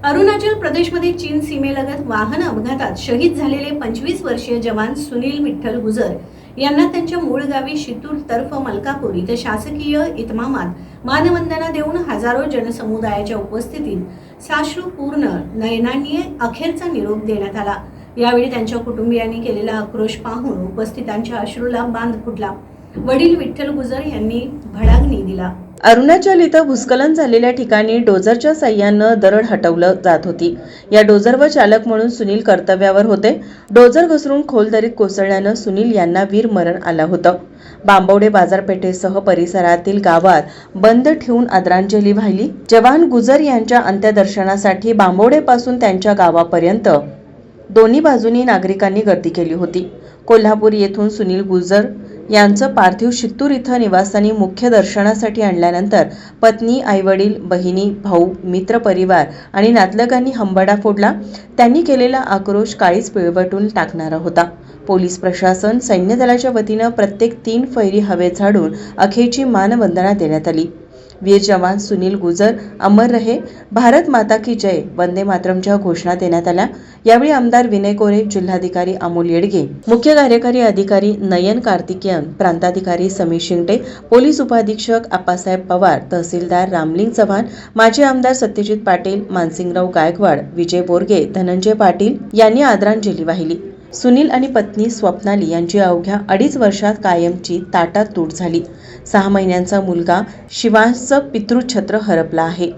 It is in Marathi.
अरुणाचल प्रदेशमध्ये चीन सीमेलगत वाहन अपघातात शहीद झालेले 25 वर्षीय जवान सुनील विठ्ठल गुजर यांना त्यांच्या मूळ गावी शितूर तर्फ मलकापूर इथे शासकीय इतमामात मानवंदना देऊन हजारो जनसमुदायाच्या उपस्थितीत साश्रुपूर्ण नयनांनी अखेरचा निरोप देण्यात आला। यावेळी त्यांच्या कुटुंबियांनी केलेला आक्रोश पाहून उपस्थितांच्या अश्रूला बांध फुटला। वडील विठ्ठल गुजर यांनी भडागणी दिला। अरुणाचल इथं भूस्खलन झालेल्या ठिकाणी डोझरच्या साह्यानं दरड हटवलं जात होती। या डोझरवर चालक म्हणून सुनील कर्तव्यावर होते। डोझर घसरून खोल दरीत कोसळल्यानं सुनील यांना वीरमरण आलं होतं। बांबवडे बाजारपेठेसह परिसरातील गावात बंद ठेवून आदरांजली वाहिली। जवान गुजर यांच्या अंत्यदर्शनासाठी बांबवडेपासून त्यांच्या गावापर्यंत दोन्ही बाजूनी नागरिकांनी गर्दी केली होती। कोल्हापूर येथून सुनील गुजर यांचं पार्थिव शित्तूर इथं निवासानी मुख्य दर्शनासाठी आणल्यानंतर पत्नी, आईवडील, बहिणी, भाऊ, मित्र परिवार आणि नातलगांनी हंबडा फोडला। त्यांनी केलेला आक्रोश काळीच पिळवटून टाकणारा होता। पोलीस प्रशासन, सैन्य दलाच्या वतीनं प्रत्येक 3 फैरी हवेत झाडून अखेरची मानवंदना देण्यात आली। वीर जवान सुनील गुजर अमर रहे, भारत माता की जय, वंदे मातरमच्या घोषणा देण्यात आल्या। यावेळी आमदार विनय कोरे, जिल्हाधिकारी अमोल येडगे, मुख्य कार्यकारी अधिकारी नयन कार्तिकेयन, प्रांताधिकारी समीर शिंगटे, पोलीस उपाधीक्षक आप्पासाहेब पवार, तहसीलदार रामलिंग चव्हाण, माजी आमदार सत्यजित पाटील, मानसिंगराव गायकवाड, विजय बोरगे, धनंजय पाटील यांनी आदरांजली वाहिली। सुनील आणि पत्नी स्वप्नाली यांची अवघ्या 2.5 वर्षात कायमची ताटातूट झाली। 6 महिन्यांचा मुलगा शिवांशचं पितृछत्र हरपला आहे।